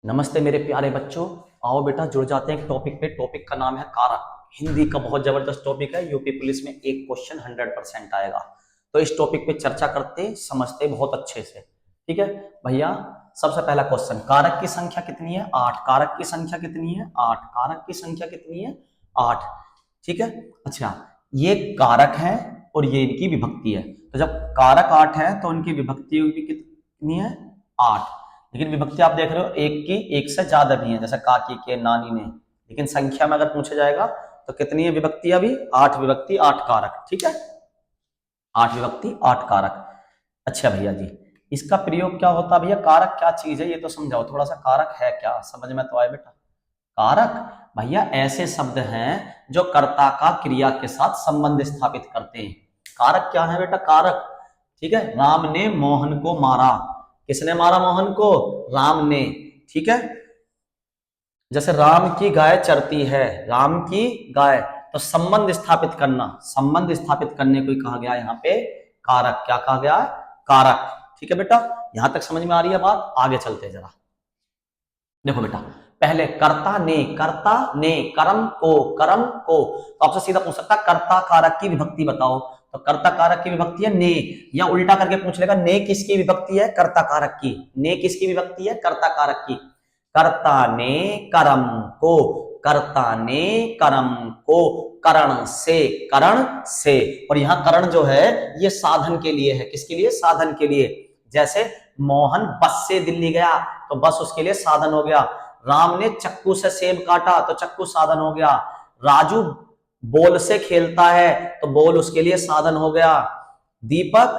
नमस्ते मेरे प्यारे बच्चों। आओ बेटा जुड़ जाते हैं एक टॉपिक पे। टॉपिक का नाम है कारक। हिंदी का बहुत जबरदस्त टॉपिक है। यूपी पुलिस में एक क्वेश्चन 100% आएगा। तो इस टॉपिक पे चर्चा करते समझते बहुत अच्छे से। ठीक है भैया, सबसे पहला क्वेश्चन, कारक की संख्या कितनी है? 8। कारक की संख्या कितनी है? 8। कारक की संख्या कितनी है? 8। ठीक है। अच्छा, ये कारक है और ये इनकी विभक्ति है। तो जब कारक 8 है तो इनकी विभक्ति भी कितनी है? 8। लेकिन विभक्ति आप देख रहे हो एक की एक से ज्यादा भी है, जैसे काकी के, नानी ने। लेकिन संख्या में अगर पूछा जाएगा तो कितनी है विभक्ति? अभी 8 विभक्ति 8 कारक। ठीक है, 8 विभक्ति 8 कारक। अच्छा भैया जी, इसका प्रयोग क्या होता है भैया? कारक क्या चीज है ये तो समझाओ थोड़ा सा। कारक है क्या, समझ में तो आए बेटा? कारक भैया ऐसे शब्द हैं जो कर्ता का क्रिया के साथ संबंध स्थापित करते हैं। कारक क्या है बेटा? कारक। ठीक है, राम ने मोहन को मारा। किसने मारा मोहन को? राम ने। ठीक है, जैसे राम की गाय चरती है, राम की गाय, तो संबंध स्थापित करना, संबंध स्थापित करने को कहा गया यहाँ पे कारक। क्या कहा गया है? कारक। ठीक है बेटा, यहां तक समझ में आ रही है बात? आगे चलते जरा। देखो बेटा, पहले कर्ता ने, कर्ता ने कर्म को, तो आपसे सीधा पूछ सकता कर्ता कारक की विभक्ति बताओ। तो कर्ता कारक की विभक्ति है ने, या उल्टा करके पूछ लेगा ने किसकी विभक्ति है? कर्ता कारक की। ने किसकी विभक्ति है? कर्ता कारक की। कर्ता ने कर्म को, कर्ता ने कर्म को, करण से, करण से। और यहां करण जो है ये साधन के लिए है। किसके लिए? साधन के लिए। जैसे मोहन बस से दिल्ली गया तो बस उसके लिए साधन हो गया। राम ने चक्कू से सेब काटा तो चक्कू साधन हो गया। राजू बॉल से खेलता है तो बॉल उसके लिए साधन हो गया। दीपक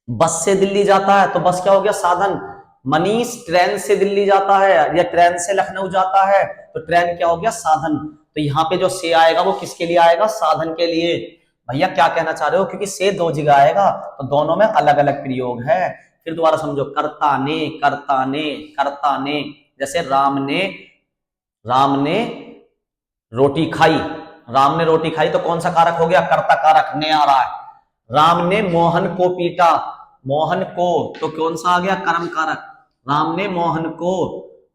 बस से दिल्ली जाता है तो बस क्या हो गया? साधन। मनीष ट्रेन से दिल्ली जाता है या ट्रेन से लखनऊ जाता है तो ट्रेन क्या हो गया? साधन। तो यहाँ पे जो से आएगा वो किसके लिए आएगा? साधन के लिए। भैया क्या कहना चाह रहे हो? क्योंकि से दो जगह आएगा तो दोनों में अलग अलग प्रयोग है। फिर दोबारा समझो, कर्ता ने, कर्ता ने, कर्ता ने। जैसे राम ने रोटी खाई, राम ने रोटी खाई तो कौन सा कारक हो गया? कर्ता कारक, ने आ रहा है। राम ने मोहन को पीटा, मोहन को, तो कौन सा आ गया? कर्म कारक। राम ने मोहन को,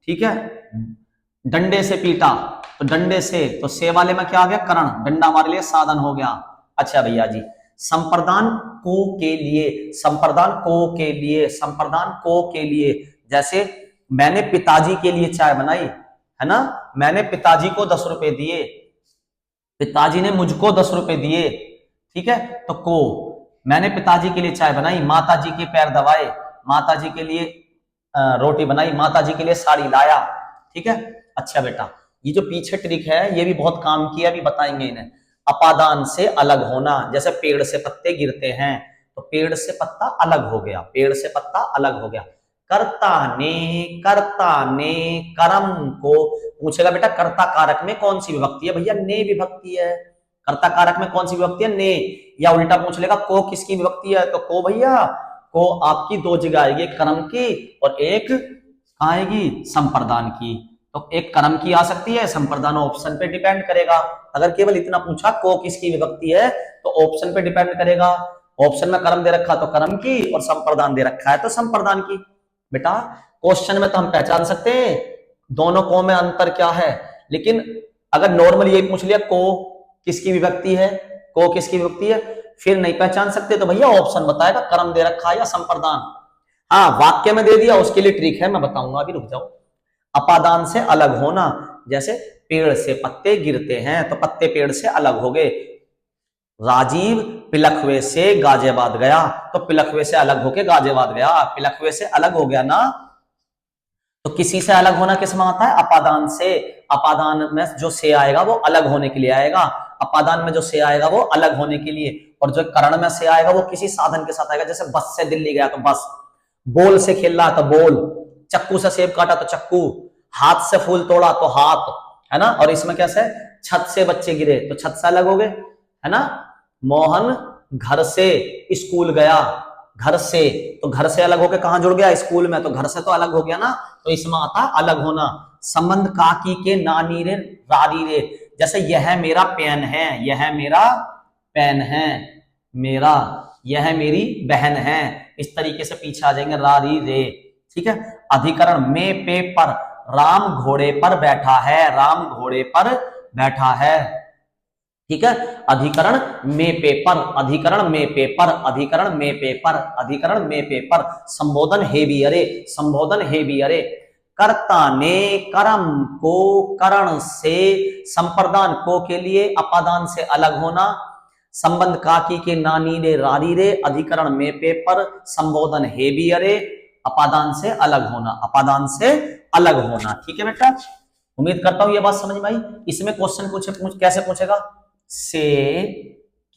ठीक है, डंडे से पीटा, तो डंडे से, तो से वाले में क्या आ गया? करण। डंडा हमारे लिए साधन हो गया। अच्छा भैया जी, संप्रदान को के लिए, संप्रदान को के लिए, संप्रदान को के लिए। जैसे मैंने पिताजी के लिए चाय बनाई, है ना, मैंने पिताजी को 10 रुपए दिए, पिताजी ने मुझको 10 रुपए दिए। ठीक है, तो को, मैंने पिताजी के लिए चाय बनाई, माताजी के पैर दबाए, माताजी के लिए रोटी बनाई, माताजी के लिए साड़ी लाया। ठीक है। अच्छा बेटा, ये जो पीछे ट्रिक है ये भी बहुत काम की है, अभी बताएंगे इन्हें। अपादान से अलग होना, जैसे पेड़ से पत्ते गिरते हैं तो पेड़ से पत्ता अलग हो गया, पेड़ से पत्ता अलग हो गया। कर्ता ने कर्म को, पूछेगा बेटा कर्ता कारक में कौन सी विभक्ति है? भैया ने विभक्ति है। कर्ता कारक में कौन सी विभक्ति है? ने। या उल्टा पूछ लेगा को किसकी विभक्ति है? तो को भैया, को आपकी दो जगह आएगी, एक कर्म की और एक आएगी संप्रदान की। तो एक कर्म की आ सकती है, संप्रदान ऑप्शन पे डिपेंड करेगा। अगर केवल इतना पूछा को किसकी विभक्ति है तो ऑप्शन पे डिपेंड करेगा। ऑप्शन में कर्म दे रखा तो कर्म की और संप्रदान दे रखा है तो संप्रदान की। बेटा क्वेश्चन में तो हम पहचान सकते हैं दोनों को में अंतर क्या है, लेकिन अगर नॉर्मल यही पूछ लिया को किसकी विभक्ति है, को किसकी विभक्ति है, फिर नहीं पहचान सकते तो भैया ऑप्शन बताएगा कर्म दे रखा है या संप्रदान। हाँ, वाक्य में दे दिया उसके लिए ट्रिक है, मैं बताऊंगा, अभी रुक जाओ। अपादान से अलग होना, जैसे पेड़ से पत्ते गिरते हैं तो पत्ते पेड़ से अलग हो गए। राजीव पिलखवे से गाजियाबाद गया तो पिलखवे से अलग होके गाजियाबाद गया, पिलखवे से अलग हो गया ना। तो किसी से अलग होना किस में आता है? अपादान से। अपादान में जो से आएगा वो अलग होने के लिए आएगा, अपादान में जो से आएगा वो अलग होने के लिए। और जो करण में से आएगा वो किसी साधन के साथ आएगा, जैसे बस से दिल्ली गया तो बस, बोल से खेल रहा तो बोल, चक्कू से सेब काटा तो चक्कू, हाथ से फूल तोड़ा तो हाथ, है ना। और इसमें कैसे? छत से बच्चे गिरे तो छत से अलग हो गए, है ना। मोहन घर से स्कूल गया, घर से, तो घर से अलग होकर कहां जुड़ गया? स्कूल में, तो घर से तो अलग हो गया ना। तो इसमें आता अलग होना। संबंध काकी के, नानी रे, रारी रे। जैसे यह मेरा पेन है, यह मेरा पेन है, मेरा, यह मेरी बहन है, इस तरीके से पीछे आ जाएंगे रारी रे। ठीक है। अधिकरण में, पे, पर, राम घोड़े पर बैठा है, राम घोड़े पर बैठा है। ठीक है, अधिकरण में पेपर, अधिकरण में पेपर, अधिकरण में पेपर, अधिकरण में पेपर। संबोधन हे भी अरे, संबोधन हे भी अरे। कर्ता ने कर्म को करण से, संप्रदान को के लिए अपादान से अलग होना, संबंध काकी के नानी रे रारी रे, अधिकरण में पेपर, संबोधन हे भी अरे, अपादान से अलग होना, अपादान से अलग होना। ठीक है बेटा, उम्मीद करता हूं ये बात समझ में आई। इसमें क्वेश्चन कैसे पूछेगा, से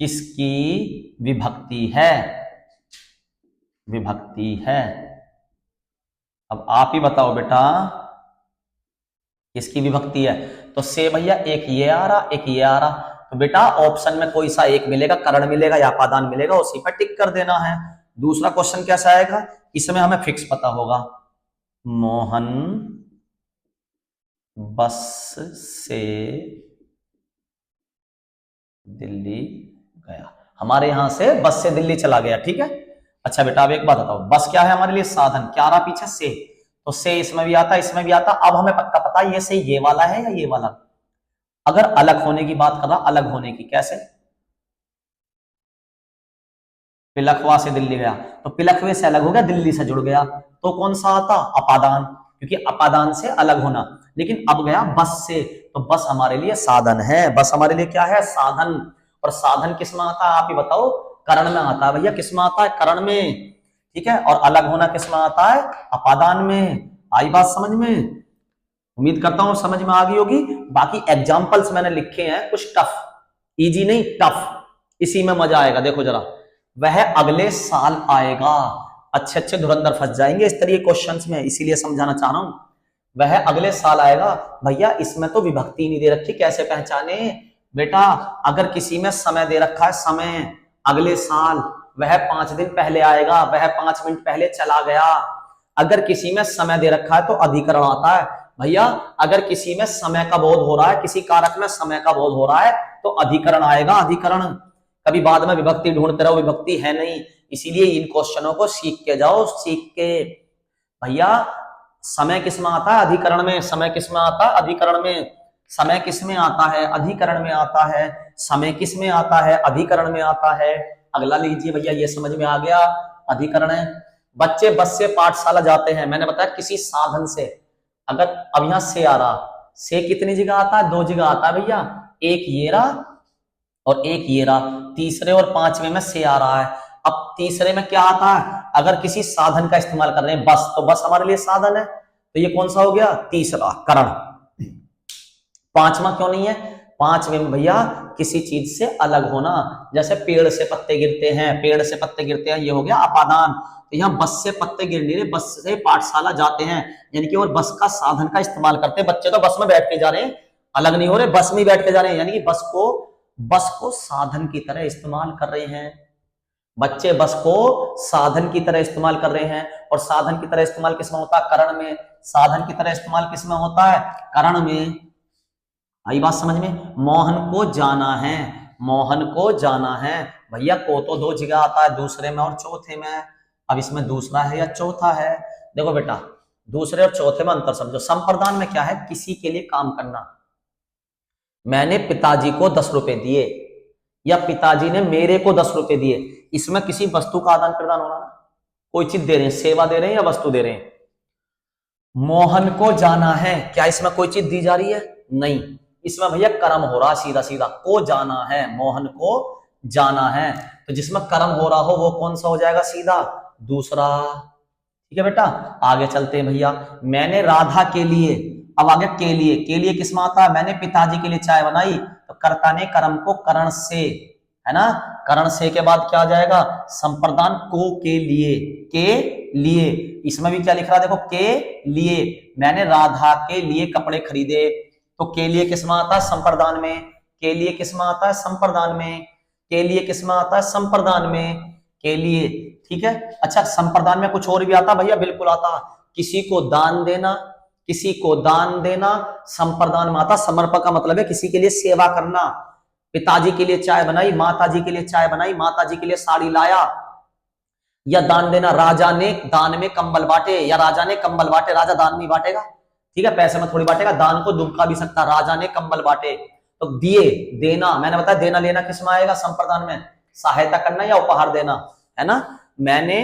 किसकी विभक्ति है, विभक्ति है। अब आप ही बताओ बेटा किसकी विभक्ति है। तो से भैया एक ये आ रहा, एक ये आ रहा, तो बेटा ऑप्शन में कोई सा एक मिलेगा, करण मिलेगा या अपादान मिलेगा, उसी पर टिक कर देना है। दूसरा क्वेश्चन कैसा आएगा, इसमें हमें फिक्स पता होगा, मोहन बस से दिल्ली गया, हमारे यहां से बस से दिल्ली चला गया। ठीक है, अच्छा बेटा अब एक बात बताओ, बस क्या है हमारे लिए, साधन। क्या रहा पीछे, से, तो से इसमें भी आता, इसमें भी आता। अब हमें पक्का पता ये से ये वाला है या ये वाला। अगर अलग होने की बात कर रहा, अलग होने की कैसे, पिलखवा से दिल्ली गया, तो पिलखवे से अलग हो गया, दिल्ली से जुड़ गया, तो कौन सा आता, अपादान, क्योंकि अपादान से अलग होना। लेकिन अब गया बस से, तो बस हमारे लिए साधन है, बस हमारे लिए क्या है, साधन। और साधन किस में आता है आप ही बताओ, करण में आता है भैया, किस में आता है, करण में। ठीक है, और अलग होना किस में आता है, अपादान में। आई बात समझ में, उम्मीद करता हूं समझ में आ गई होगी। बाकी एग्जाम्पल्स मैंने लिखे हैं कुछ टफ, इजी नहीं टफ, इसी में मजा आएगा। देखो जरा, वह अगले साल आएगा, अच्छे अच्छे धुरंधर फंस जाएंगे इस तरह के क्वेश्चंस में, इसीलिए समझाना चाह रहा हूं। वह अगले साल आएगा, भैया इसमें तो विभक्ति नहीं दे रखी, कैसे पहचाने बेटा। अगर किसी में समय दे रखा है, समय, अगले साल, वह 5 दिन पहले आएगा, वह 5 मिनट पहले चला गया। अगर किसी में समय दे रखा है तो अधिकरण आता है भैया। अगर किसी में समय का बोध हो रहा है, किसी कारक में समय का बोध हो रहा है, तो अधिकरण आएगा, अधिकरण। कभी बाद में विभक्ति ढूंढते रहो, विभक्ति है नहीं, इसीलिए इन क्वेश्चनों को सीख के जाओ, सीख के। भैया समय किस में आता है, अधिकरण में। समय किस में आता है, अधिकरण में। समय किस में आता है, अधिकरण में आता है। समय किस में आता है, अधिकरण में आता है। अगला लीजिए भैया, ये समझ में आ गया, अधिकरण है। बच्चे बस से पाठशाला जाते हैं, मैंने बताया किसी साधन से। अगर अब यहां से आ रहा, से कितनी जगह आता है, 2 जगह आता है भैया, एक ये रहा और एक ये रहा। तीसरे और 5वें में से आ रहा है। अब तीसरे में क्या आता है, अगर किसी साधन का इस्तेमाल कर रहे हैं, बस, तो बस हमारे लिए साधन है, तो ये कौन सा हो गया, तीसरा, करण। 5वां क्यों नहीं है, 5वें में भैया किसी चीज से अलग होना, जैसे पेड़ से पत्ते गिरते हैं, पेड़ से पत्ते गिरते हैं, ये हो गया अपादान। तो यहाँ बस से पत्ते गिर नहीं रहे, बस से पाठशाला जाते हैं, यानी कि और बस का साधन का इस्तेमाल करते हैं। बच्चे तो बस में बैठ के जा रहे हैं, अलग नहीं हो रहे, बस में बैठ के जा रहे हैं, यानी कि बस को साधन की तरह इस्तेमाल कर रहे हैं। बच्चे बस को साधन की तरह इस्तेमाल कर रहे हैं। और साधन की तरह इस्तेमाल किसमें होता है, करण में। साधन की तरह इस्तेमाल किसमें होता है, करण में। आई बात समझ में। मोहन को जाना है, मोहन को जाना है, भैया को तो 2 जगह आता है, दूसरे में और चौथे में। अब इसमें दूसरा है या चौथा है, देखो बेटा दूसरे और चौथे में अंतर समझो। संप्रदान में क्या है, किसी के लिए काम करना। मैंने पिताजी को 10 रुपए दिए, या पिताजी ने मेरे को 10 रुपए दिए, इसमें किसी वस्तु का आदान प्रदान हो रहा है, कोई चीज दे रहे हैं, सेवा दे रहे हैं या वस्तु दे रहे हैं। मोहन को जाना है, क्या इसमें कोई चीज दी जा रही है, नहीं, इसमें भैया कर्म हो रहा, सीधा सीधा को जाना है, मोहन को जाना है। तो जिसमें कर्म हो रहा हो वो कौन सा हो जाएगा, सीधा दूसरा। ठीक है बेटा, आगे चलते हैं भैया। मैंने राधा के लिए, अब आगे के लिए किसमें आता है, मैंने पिताजी के लिए चाय बनाई, तो कर्ता ने कर्म को करण से, है ना, करण से के बाद क्या आ जाएगा, संप्रदान को के लिए। इसमें भी क्या लिख रहा है, देखो के लिए। मैंने राधा के लिए कपड़े खरीदे, तो के लिए किसमें आता है, संप्रदान में। के लिए किसमें आता है, संप्रदान में। के लिए किसमें आता है, संप्रदान में, के लिए। ठीक है, अच्छा संप्रदान में कुछ और भी आता भैया, बिल्कुल आता। किसी को दान देना, किसी को दान देना संप्रदान में आता। समर्पक का मतलब है किसी के लिए सेवा करना। पिताजी के लिए चाय बनाई, माताजी के लिए चाय बनाई, माताजी के लिए साड़ी लाया। या दान देना, राजा ने दान में कंबल बांटे, या राजा ने कंबल बांटे, राजा दान नहीं बांटेगा, ठीक है, पैसे में थोड़ी बांटेगा, दान को दुबका भी सकता, राजा ने कंबल बांटे। तो दिए, देना, मैंने बताया देना लेना किस में आएगा, संप्रदान में, सहायता करना या उपहार देना, है ना। मैंने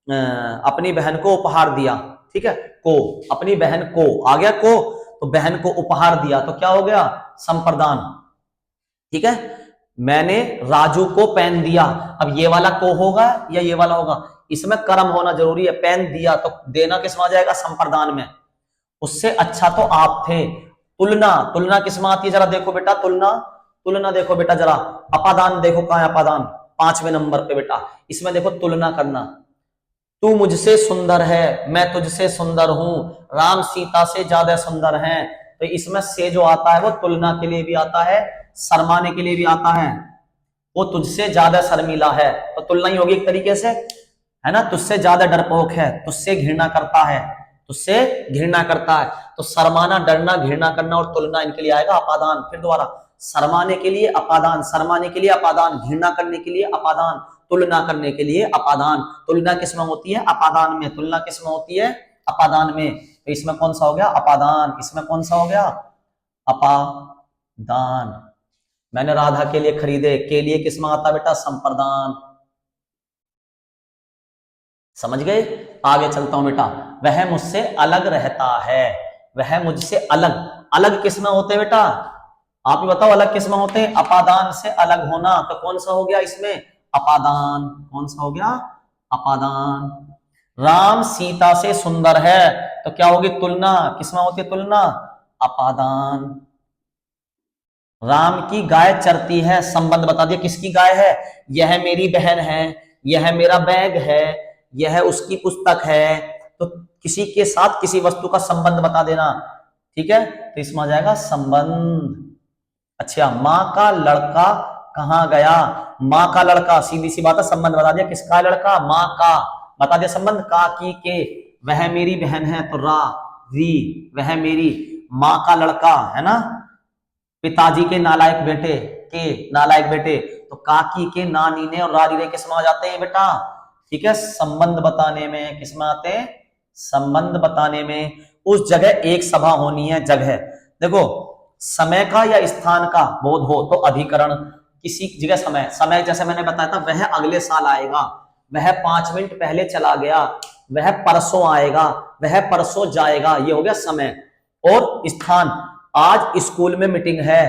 अपनी बहन को उपहार दिया, ठीक है, को, अपनी बहन को आ गया को, तो बहन को उपहार दिया तो क्या हो गया, संप्रदान, ठीक है। मैंने राजू को पेन दिया, अब ये वाला को होगा या ये वाला होगा, इसमें कर्म होना जरूरी है। पेन दिया तो देना किस में आ जाएगा, संप्रदान में। उससे अच्छा तो आप थे। तुलना, तुलना किस में आती है, जरा देखो बेटा, तुलना, तुलना देखो बेटा जरा, अपादान देखो कहां है अपादान, 5वें नंबर पे बेटा। इसमें देखो तुलना करना, तू मुझसे सुंदर है, मैं तुझसे सुंदर हूं, राम सीता से ज्यादा सुंदर हैं। तो इसमें से जो आता है वो तुलना के लिए भी आता है, शर्माने के लिए भी आता है। वो तुझसे ज्यादा शर्मीला है, तो तुलना ही होगी एक तरीके से, है ना। तुझसे ज्यादा डरपोक है, तुझसे घृणा करता है, तुझसे घृणा करता है। तो शर्माना, डरना, घृणा करना और तुलना, इनके लिए आएगा अपादान। फिर दोबारा, शर्माने के लिए अपादान, शर्माने के लिए अपादान, घृणा करने के लिए अपादान, तुलना करने के लिए अपादान। तुलना किसमें होती है, अपादान में। तुलना किसमें होती है, अपादान में। तो इसमें कौन सा हो गया, अपादान। इसमें कौन सा हो गया, अपादान। मैंने राधा के लिए खरीदे, के लिए किसमें आता बेटा, संप्रदान। समझ गए। आगे चलता हूं बेटा, वह मुझसे अलग रहता है, वह मुझसे अलग, अलग किसमें होते बेटा, आप ही बताओ, अलग किसमें होते हैं, अपादान से अलग होना। तो कौन सा हो गया इसमें, अपादान। कौन सा हो गया, अपादान। राम सीता से सुंदर है, तो क्या होगी, तुलना, किसमें होती है तुलना, अपादान। राम की गाय चरती है, संबंध बता दिया, किसकी गाय है, यह मेरी बहन है, यह मेरा बैग है, यह उसकी पुस्तक है। तो किसी के साथ किसी वस्तु का संबंध बता देना, ठीक है। तो इसमें आ जाएगा संबंध। अच्छा, माँ का लड़का कहाँ गया, माँ का लड़का, सीधी सी बात है, संबंध बता दिया, किसका लड़का, माँ का, बता दिया संबंध, का की के। वह मेरी बहन है, तो रा, री, वह मेरी, माँ का लड़का, है ना, पिताजी के नालायक बेटे, के नालायक बेटे। तो काकी के, नानी ने और रारी रे किसमें आ जाते हैं बेटा, ठीक है, संबंध बताने में। किसमें आते हैं, संबंध बताने में। उस जगह एक सभा होनी है, जगह देखो, समय का या स्थान का बोध हो तो अधिकरण, किसी जगह समय, समय जैसे मैंने बताया था, वह अगले साल आएगा, वह 5 मिनट पहले चला गया, वह परसों आएगा, वह परसों जाएगा, ये हो गया समय। और स्थान, आज स्कूल में मीटिंग है,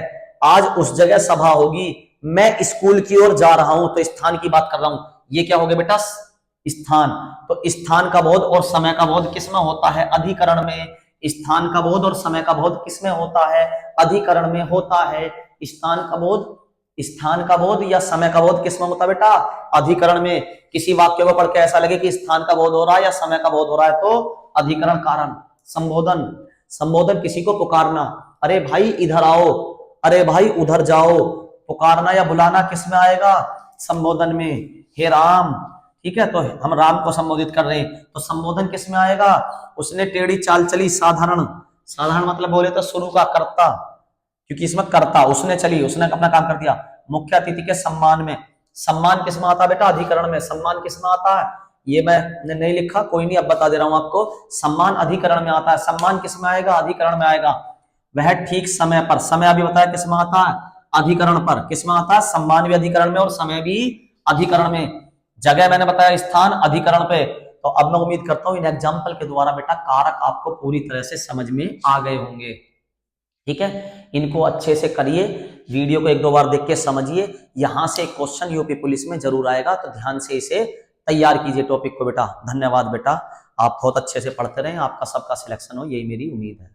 आज उस जगह सभा होगी, मैं स्कूल की ओर जा रहा हूं, तो स्थान की बात कर रहा हूं, ये क्या हो गया बेटा, स्थान। तो स्थान का बोध और समय का बोध किसमें होता है, अधिकरण में। स्थान का बोध और समय का बोध किसमें होता है, अधिकरण में होता है। स्थान का बोध, स्थान का बोध या समय का बोध किसमें होता है बेटा, अधिकरण में। किसी वाक्य को पढ़ के ऐसा लगे कि स्थान का बोध हो रहा है या समय का बोध हो रहा है, तो अधिकरण कारण। संबोधन, संबोधन किसी को पुकारना, अरे भाई इधर आओ, अरे भाई उधर जाओ, पुकारना या बुलाना किसमें आएगा, संबोधन में। हे राम, ठीक है, तो हम राम को संबोधित कर रहे हैं, तो संबोधन किसमें आएगा, उसने टेढ़ी चाल चली, साधारण, साधारण मतलब बोले तो शुरू का कर्ता, क्योंकि इसमें कर्ता, उसने चली, उसने अपना काम कर दिया। मुख्य अतिथि के सम्मान में, सम्मान किसमें आता है बेटा, अधिकरण में। सम्मान किसमें आता है, ये मैंने नहीं लिखा, कोई नहीं, अब बता दे रहा हूं आपको, सम्मान अधिकरण में आता है। सम्मान किसमें आएगा, अधिकरण में आएगा। वह ठीक समय पर, समय अभी बताया किसमें आता है, अधिकरण पर। किसमें आता है, सम्मान भी अधिकरण में और समय भी अधिकरण में। जगह मैंने बताया स्थान, अधिकरण पे। तो अब मैं उम्मीद करता हूं इन एग्जाम्पल के द्वारा बेटा कारक आपको पूरी तरह से समझ में आ गए होंगे, ठीक है। इनको अच्छे से करिए, वीडियो को 1-2 बार देख के समझिए, यहां से क्वेश्चन यूपी पुलिस में जरूर आएगा, तो ध्यान से इसे तैयार कीजिए टॉपिक को बेटा। धन्यवाद बेटा, आप बहुत अच्छे से पढ़ते रहें, आपका सबका सिलेक्शन हो, यही मेरी उम्मीद है।